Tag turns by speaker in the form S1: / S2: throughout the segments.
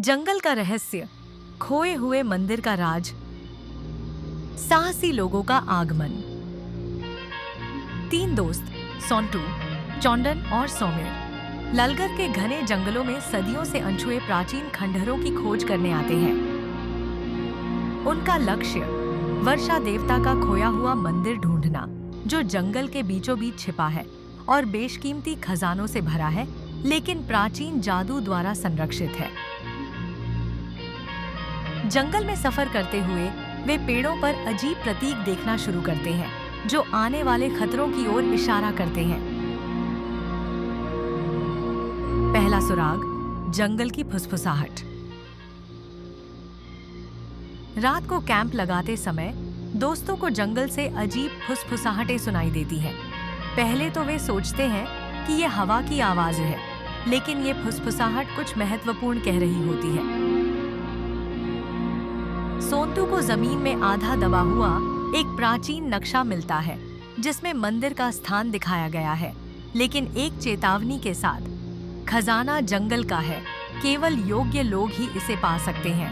S1: जंगल का रहस्य, खोए हुए मंदिर का राज, साहसी लोगों का आगमन। तीन दोस्त सोंटू, चौंडन और सोमेर ललगर के घने जंगलों में सदियों से अनछुए प्राचीन खंडहरों की खोज करने आते हैं। उनका लक्ष्य वर्षा देवता का खोया हुआ मंदिर ढूंढना, जो जंगल के बीचों बीच छिपा है और बेशकीमती खजानों से भरा है, लेकिन प्राचीन जादू द्वारा संरक्षित है। जंगल में सफर करते हुए वे पेड़ों पर अजीब प्रतीक देखना शुरू करते हैं, जो आने वाले खतरों की ओर इशारा करते हैं। पहला सुराग, जंगल की फुसफुसाहट। रात को कैंप लगाते समय दोस्तों को जंगल से अजीब फुसफुसाहटें सुनाई देती हैं। पहले तो वे सोचते हैं कि ये हवा की आवाज है, लेकिन ये फुसफुसाहट कुछ महत्वपूर्ण कह रही होती है। सोंटू को जमीन में आधा दबा हुआ एक प्राचीन नक्शा मिलता है, जिसमें मंदिर का स्थान दिखाया गया है, लेकिन एक चेतावनी के साथ, खजाना जंगल का है, केवल योग्य लोग ही इसे पा सकते हैं।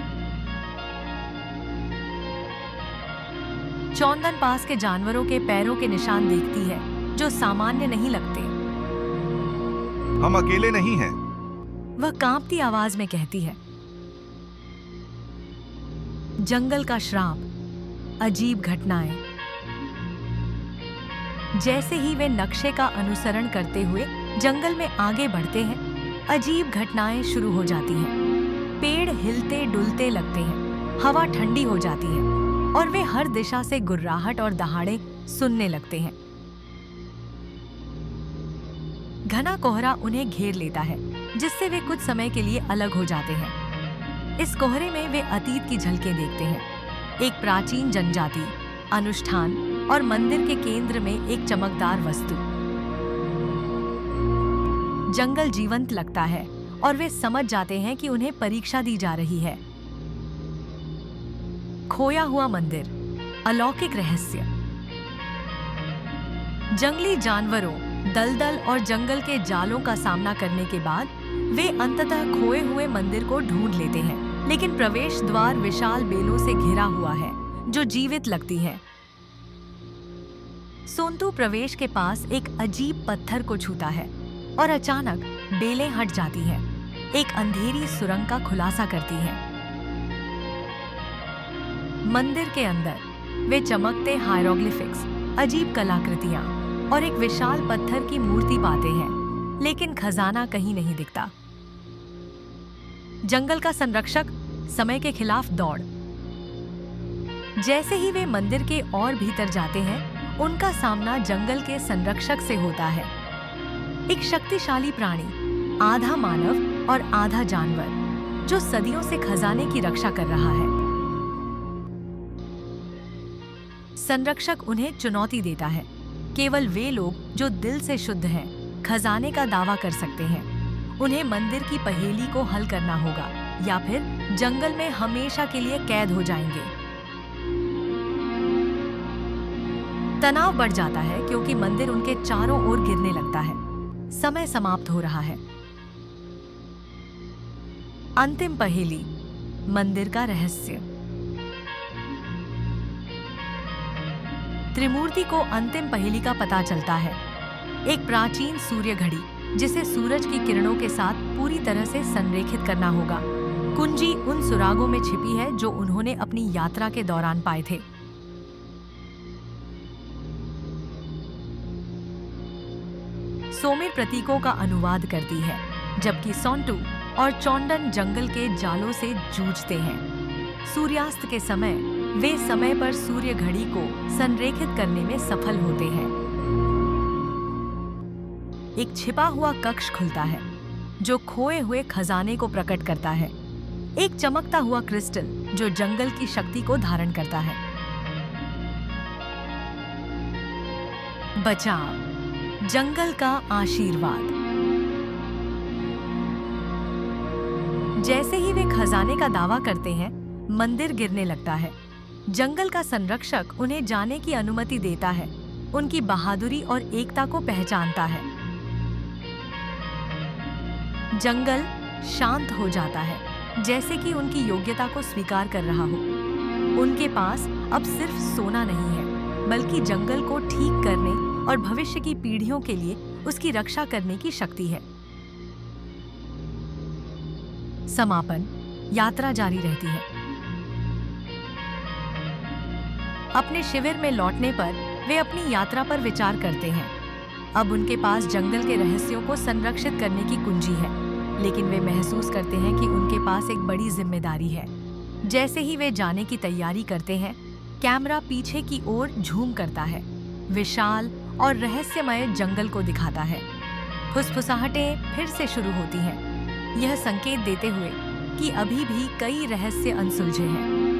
S1: चौंदन पास के जानवरों के पैरों के निशान देखती है, जो सामान्य नहीं लगते।
S2: हम अकेले नहीं हैं।
S1: वह कांपती आवाज में कहती है। जंगल का श्राप, अजीब घटनाएं। जैसे ही वे नक्शे का अनुसरण करते हुए जंगल में आगे बढ़ते हैं, अजीब घटनाएं शुरू हो जाती हैं। पेड़ हिलते डुलते लगते हैं, हवा ठंडी हो जाती है और वे हर दिशा से गुर्राहट और दहाड़े सुनने लगते हैं। घना कोहरा उन्हें घेर लेता है, जिससे वे कुछ समय के लिए अलग हो जाते हैं। इस कोहरे में वे अतीत की झलकें देखते हैं। एक प्राचीन जनजाति, अनुष्ठान और मंदिर के केंद्र में एक चमकदार वस्तु। जंगल जीवंत लगता है और वे समझ जाते हैं कि उन्हें परीक्षा दी जा रही है। खोया हुआ मंदिर, अलौकिक रहस्य। जंगली जानवरों, दलदल और जंगल के जालों का सामना करने के बाद वे अंततः खोए हुए मंदिर को ढूंढ लेते हैं, लेकिन प्रवेश द्वार विशाल बेलों से घिरा हुआ है, जो जीवित लगती हैं। सोंटू प्रवेश के पास एक अजीब पत्थर को छूता है और अचानक बेलें हट जाती हैं, एक अंधेरी सुरंग का खुलासा करती हैं। मंदिर के अंदर वे चमकते हायरोग्लिफिक्स, अजीब कलाकृतियां और एक विशाल पत्थर की मूर्ति पाते हैं, लेकिन खजाना कहीं नहीं दिखता। जंगल का संरक्षक समय के खिलाफ दौड़। जैसे ही वे मंदिर के और भीतर जाते हैं, उनका सामना जंगल के संरक्षक से होता है। एक शक्तिशाली प्राणी, आधा मानव और आधा जानवर, जो सदियों से खजाने की रक्षा कर रहा है। संरक्षक उन्हें चुनौती देता है। केवल वे लोग जो दिल से शुद्ध हैं, खजाने का दावा कर सकते हैं। उन्हें मंदिर की पहेली को हल करना होगा, या फिर जंगल में हमेशा के लिए कैद हो जाएंगे। तनाव बढ़ जाता है क्योंकि मंदिर उनके चारों ओर गिरने लगता है। समय समाप्त हो रहा है। अंतिम पहेली, मंदिर का रहस्य। त्रिमूर्ति को अंतिम पहेली का पता चलता है। एक प्राचीन सूर्य घड़ी, जिसे सूरज की किरणों के साथ पूरी तरह से संरेखित करना होगा। कुंजी उन सुरागों में छिपी है जो उन्होंने अपनी यात्रा के दौरान पाए थे। सोमेर प्रतीकों का अनुवाद करती है, जबकि सोंटू और चौंडन जंगल के जालों से जूझते हैं। सूर्यास्त के समय वे समय पर सूर्य घड़ी को संरेखित करने में सफल होते हैं। एक छिपा हुआ कक्ष खुलता है, जो खोए हुए खजाने को प्रकट करता है। एक चमकता हुआ क्रिस्टल, जो जंगल की शक्ति को धारण करता है। बचाव, जंगल का आशीर्वाद। जैसे ही वे खजाने का दावा करते हैं, मंदिर गिरने लगता है। जंगल का संरक्षक उन्हें जाने की अनुमति देता है, उनकी बहादुरी और एकता को पहचानता है। जंगल शांत हो जाता है जैसे कि उनकी योग्यता को स्वीकार कर रहा हो। उनके पास अब सिर्फ सोना नहीं है, बल्कि जंगल को ठीक करने और भविष्य की पीढ़ियों के लिए उसकी रक्षा करने की शक्ति है। समापन। यात्रा जारी रहती है। अपने शिविर में लौटने पर वे अपनी यात्रा पर विचार करते हैं। अब उनके पास जंगल के रहस्यों को संरक्षित करने की कुंजी है, लेकिन वे महसूस करते हैं कि उनके पास एक बड़ी जिम्मेदारी है। जैसे ही वे जाने की तैयारी करते हैं, कैमरा पीछे की ओर झूम करता है, विशाल और रहस्यमय जंगल को दिखाता है। फुसफुसाहटें फिर से शुरू होती हैं, यह संकेत देते हुए कि अभी भी कई रहस्य अनसुलझे हैं।